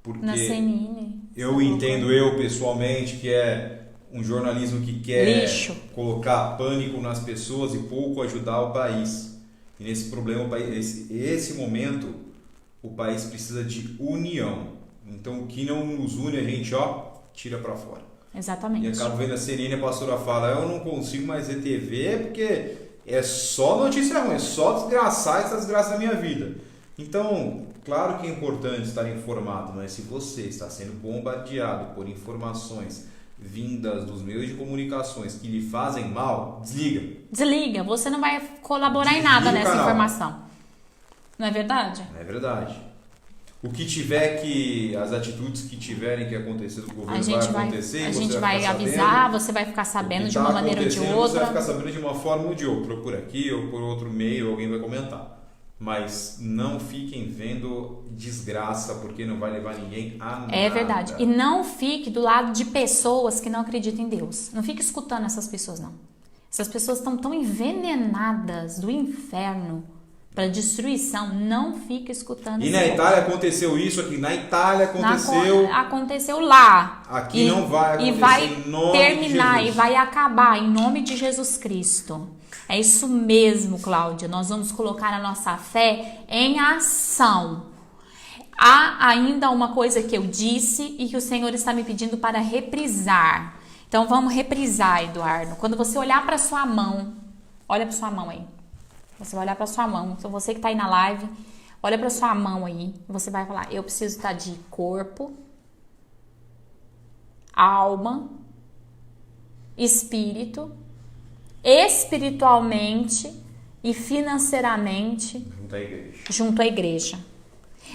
porque na CNN, eu entendo pessoalmente que é um jornalismo que quer colocar pânico nas pessoas e pouco ajudar o país. E nesse problema, esse momento, o país precisa de união. Então, o que não nos une, a gente, tira para fora. Exatamente. E acabo vendo a CNN, a pastora fala, eu não consigo mais ver TV porque é só notícia ruim, é só desgraçar essa desgraça da minha vida. Então, claro que é importante estar informado, mas se você está sendo bombardeado por informações vindas dos meios de comunicações que lhe fazem mal, desliga. Desliga, você não vai colaborar em nada nessa informação. Não é verdade? É verdade. O que tiver as atitudes que tiverem que acontecer do governo vai acontecer. A gente vai avisar, você vai ficar sabendo de uma maneira ou de outra. Você vai ficar sabendo de uma forma ou de outra, ou por aqui ou por outro meio, alguém vai comentar. Mas não fiquem vendo desgraça, porque não vai levar ninguém a nada. É verdade. E não fique do lado de pessoas que não acreditam em Deus. Não fique escutando essas pessoas, não. Essas pessoas estão tão envenenadas do inferno para destruição, não fica escutando. E na Itália aconteceu isso, aqui na Itália aconteceu. Aconteceu lá. Aqui não vai acontecer. E vai em nome terminar de Jesus. E vai acabar em nome de Jesus Cristo. É isso mesmo, Cláudia. Nós vamos colocar a nossa fé em ação. Há ainda uma coisa que eu disse e que o Senhor está me pedindo para reprisar. Então vamos reprisar, Eduardo. Quando você olhar para sua mão, olha para sua mão aí. Você vai olhar para sua mão. Então você que está aí na live, olha para sua mão aí. Você vai falar: eu preciso estar de corpo, alma, espírito, espiritualmente e financeiramente junto à igreja.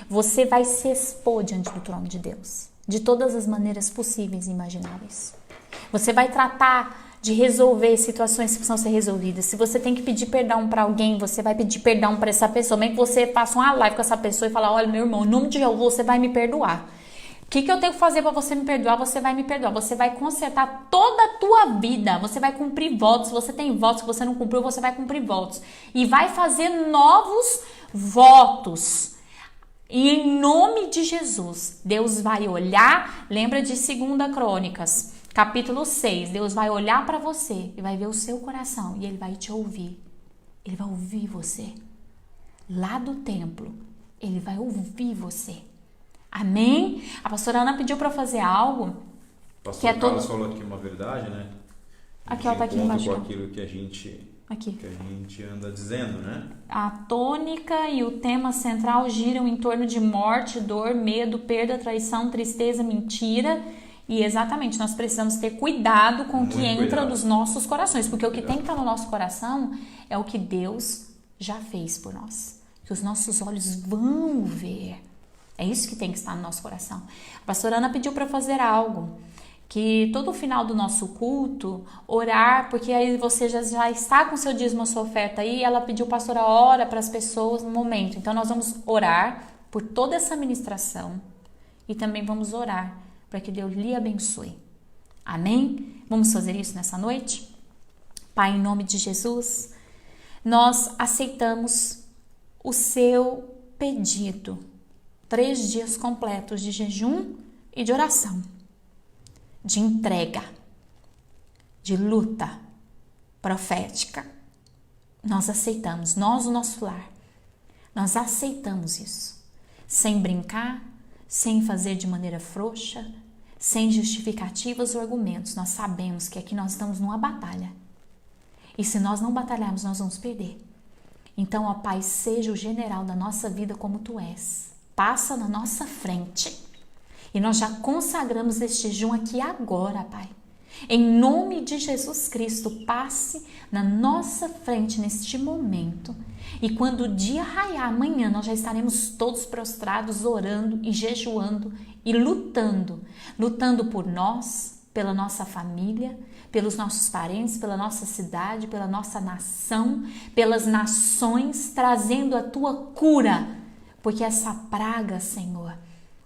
Você vai se expor diante do trono de Deus de todas as maneiras possíveis e imagináveis. Você vai tratar de resolver situações que precisam ser resolvidas. Se você tem que pedir perdão para alguém, você vai pedir perdão para essa pessoa. Mesmo que você faça uma live com essa pessoa e falar: olha, meu irmão, em nome de Jesus, você vai me perdoar. O que eu tenho que fazer para você me perdoar? Você vai me perdoar. Você vai consertar toda a tua vida. Você vai cumprir votos. Se você tem votos que você não cumpriu, você vai cumprir votos. E vai fazer novos votos. E em nome de Jesus, Deus vai olhar. Lembra de 2 Crônicas, capítulo 6. Deus vai olhar para você e vai ver o seu coração. E Ele vai te ouvir. Ele vai ouvir você. Lá do templo, Ele vai ouvir você. Amém? A pastora Ana pediu para fazer algo. O pastor que é Carlos falou aqui uma verdade, né? Aqui, ó, tá aqui embaixo. Com aquilo que a gente anda dizendo, né? A tônica e o tema central giram em torno de morte, dor, medo, perda, traição, tristeza, mentira. E exatamente, nós precisamos ter cuidado com o que entra nos nossos corações. Porque o que tem que estar no nosso coração é o que Deus já fez por nós. Que os nossos olhos vão ver. É isso que tem que estar no nosso coração. A pastora Ana pediu para fazer algo. Que todo final do nosso culto, orar, porque aí você já está com seu dízimo, a sua oferta aí, ela pediu, pastora, ora para as pessoas no momento. Então nós vamos orar por toda essa ministração e também vamos orar para que Deus lhe abençoe. Amém? Vamos fazer isso nessa noite? Pai, em nome de Jesus, nós aceitamos o seu pedido. 3 dias completos de jejum e de oração. De entrega, de luta profética. Nós aceitamos, nós, o nosso lar, nós aceitamos isso. Sem brincar, sem fazer de maneira frouxa, sem justificativas ou argumentos. Nós sabemos que aqui nós estamos numa batalha. E se nós não batalharmos, nós vamos perder. Então, ó Pai, seja o general da nossa vida como Tu és. Passa na nossa frente. E nós já consagramos este jejum aqui agora, Pai. Em nome de Jesus Cristo, passe na nossa frente neste momento. E quando o dia raiar, amanhã, nós já estaremos todos prostrados, orando e jejuando e lutando. Lutando por nós, pela nossa família, pelos nossos parentes, pela nossa cidade, pela nossa nação, pelas nações, trazendo a Tua cura. Porque essa praga, Senhor,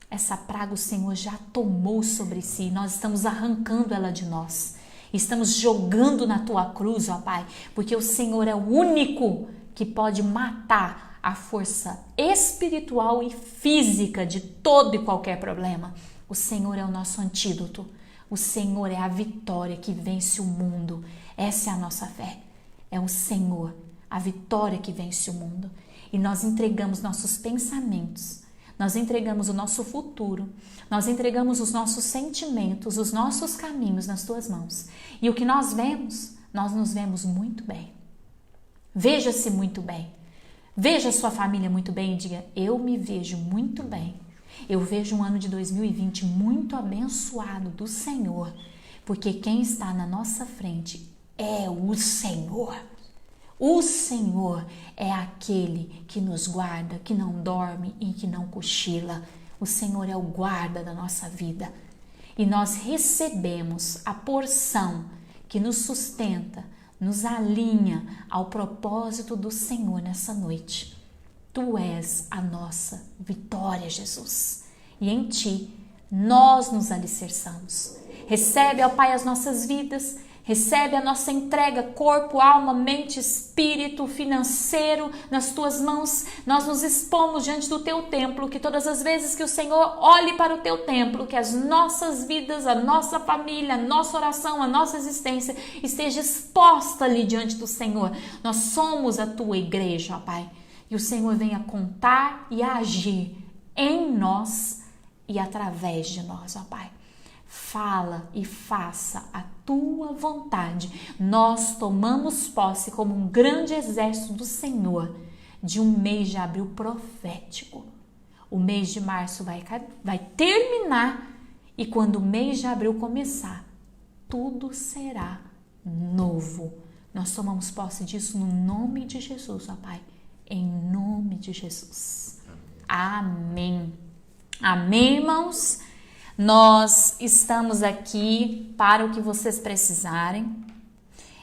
essa praga o Senhor já tomou sobre si, nós estamos arrancando ela de nós, estamos jogando na Tua cruz, ó Pai, porque o Senhor é o único que pode matar a força espiritual e física de todo e qualquer problema. O Senhor é o nosso antídoto, o Senhor é a vitória que vence o mundo, essa é a nossa fé, é o Senhor, a vitória que vence o mundo, e nós entregamos nossos pensamentos, nós entregamos o nosso futuro, nós entregamos os nossos sentimentos, os nossos caminhos nas Tuas mãos. E o que nós vemos, nós nos vemos muito bem. Veja-se muito bem. Veja a sua família muito bem e diga, eu me vejo muito bem. Eu vejo um ano de 2020 muito abençoado do Senhor, porque quem está na nossa frente é o Senhor. O Senhor é aquele que nos guarda, que não dorme e que não cochila. O Senhor é o guarda da nossa vida. E nós recebemos a porção que nos sustenta, nos alinha ao propósito do Senhor nessa noite. Tu és a nossa vitória, Jesus. E em Ti nós nos alicerçamos. Recebe, ó Pai, as nossas vidas. Recebe a nossa entrega, corpo, alma, mente, espírito, financeiro, nas Tuas mãos. Nós nos expomos diante do Teu templo, que todas as vezes que o Senhor olhe para o Teu templo, que as nossas vidas, a nossa família, a nossa oração, a nossa existência esteja exposta ali diante do Senhor. Nós somos a Tua igreja, ó Pai. E o Senhor venha contar e agir em nós e através de nós, ó Pai. Fala e faça a Tua vontade. Nós tomamos posse como um grande exército do Senhor de um mês de abril profético. O mês de março vai terminar e quando o mês de abril começar, tudo será novo. Nós tomamos posse disso no nome de Jesus, ó Pai. Em nome de Jesus. Amém. Amém, irmãos? Nós estamos aqui para o que vocês precisarem.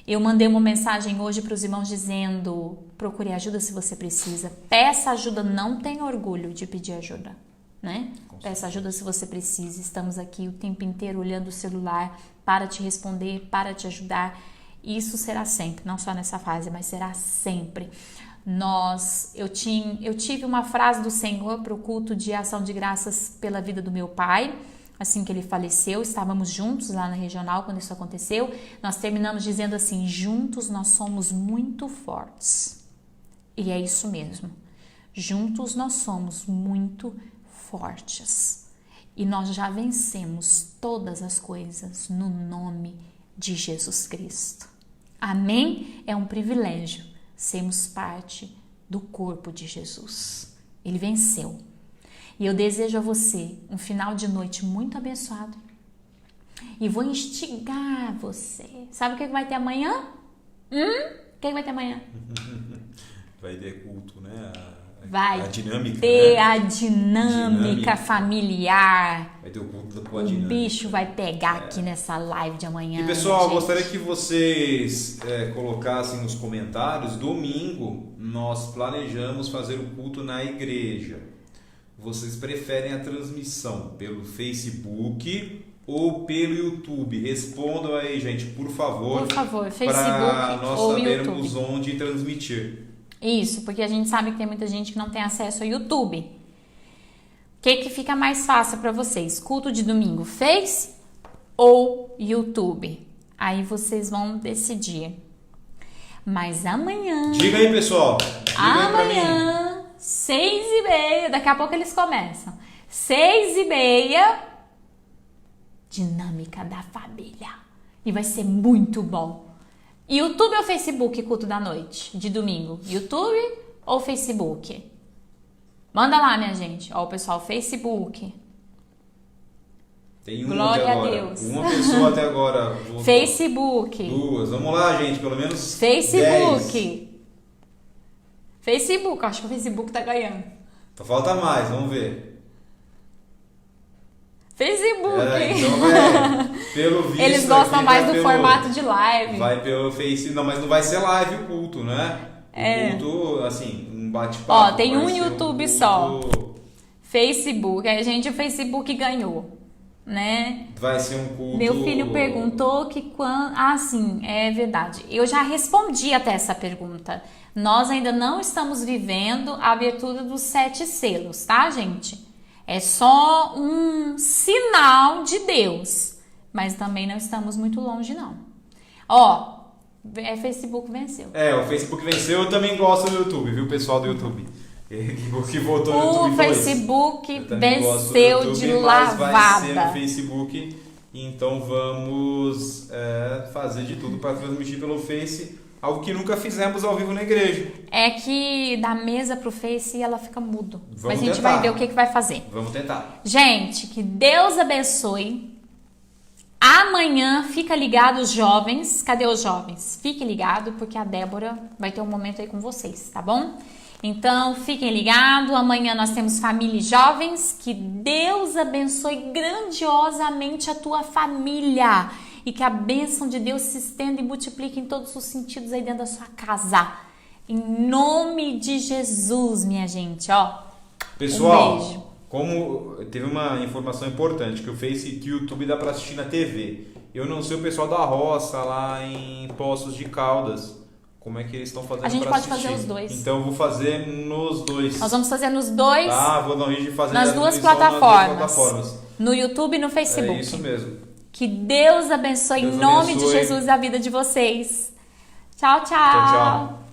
Eu mandei uma mensagem hoje para os irmãos dizendo, procure ajuda se você precisa. Peça ajuda, não tenha orgulho de pedir ajuda, né? Peça ajuda se você precisa. Estamos aqui o tempo inteiro olhando o celular para te responder, para te ajudar. Isso será sempre, não só nessa fase, mas será sempre. Eu tive uma frase do Senhor para o culto de ação de graças pela vida do meu pai. Assim que ele faleceu, estávamos juntos lá na regional quando isso aconteceu. Nós terminamos dizendo assim, juntos nós somos muito fortes. E é isso mesmo. Juntos nós somos muito fortes. E nós já vencemos todas as coisas no nome de Jesus Cristo. Amém? É um privilégio sermos parte do corpo de Jesus. Ele venceu. E eu desejo a você um final de noite muito abençoado. E vou instigar você. Sabe o que vai ter amanhã? O que vai ter amanhã? Vai ter culto, né? Vai a dinâmica, ter né? a dinâmica familiar. Vai ter o culto com a dinâmica. O bicho vai pegar aqui nessa live de amanhã. E pessoal, gostaria que vocês colocassem nos comentários. Domingo nós planejamos fazer o culto na igreja. Vocês preferem a transmissão pelo Facebook ou pelo YouTube? Respondam aí, gente, por favor. Por favor, Facebook para nós ou sabermos YouTube. onde transmitir. Isso, porque a gente sabe que tem muita gente que não tem acesso ao YouTube. O que fica mais fácil para vocês? Culto de domingo, Face ou YouTube? Aí vocês vão decidir. Mas amanhã... Diga aí, pessoal. Diga amanhã, 6h30, daqui a pouco eles começam. 6h30, dinâmica da família. E vai ser muito bom. YouTube ou Facebook, culto da noite, de domingo? YouTube ou Facebook? Manda lá, minha gente. Ó, o pessoal, Facebook. Tem uma Glória até a agora. Deus. Uma pessoa até agora. Facebook. Duas. Vamos lá, gente. Pelo menos Facebook. 10. Facebook. Acho que o Facebook tá ganhando. Só falta mais. Vamos ver. Facebook. Então pelo visto, eles gostam mais do formato de live. Vai pelo Face, não, mas não vai ser live o culto, né? O culto, assim, um bate-papo. Ó, tem um YouTube só. Facebook. Aí, gente, o Facebook ganhou, né? Vai ser um culto... Meu filho perguntou que quando... Ah, sim, é verdade. Eu já respondi até essa pergunta. Nós ainda não estamos vivendo a abertura dos 7 selos, tá, gente? É só um sinal de Deus, mas também não estamos muito longe, não. Ó, Facebook venceu. O Facebook venceu. Eu também gosto do YouTube, viu, pessoal do YouTube? Que votou no YouTube. O Facebook venceu YouTube, de lavada. Vai ser no Facebook, então vamos fazer de tudo para transmitir pelo Face. Algo que nunca fizemos ao vivo na igreja. É que da mesa pro Face ela fica mudo. Vamos mas a gente tentar. vai ver o que vai fazer. Vamos tentar. Gente, que Deus abençoe. Amanhã, fica ligado os jovens. Cadê os jovens? Fique ligado, porque a Débora vai ter um momento aí com vocês, tá bom? Então, fiquem ligados. Amanhã nós temos Família e Jovens. Que Deus abençoe grandiosamente a tua família. E que a bênção de Deus se estenda e multiplique em todos os sentidos aí dentro da sua casa. Em nome de Jesus, minha gente, ó. Pessoal, um beijo. Como teve uma informação importante, que o Face e o YouTube dá para assistir na TV. Eu não sei o pessoal da roça lá em Poços de Caldas. Como é que eles estão fazendo para assistir? A gente pode fazer os dois. Então eu vou fazer nos dois. Nós vamos fazer nos dois. Vou dar um jeito de fazer nas duas plataformas. No YouTube e no Facebook. É isso mesmo. Que Deus abençoe em nome de Jesus a vida de vocês. Tchau, tchau. Tchau, tchau.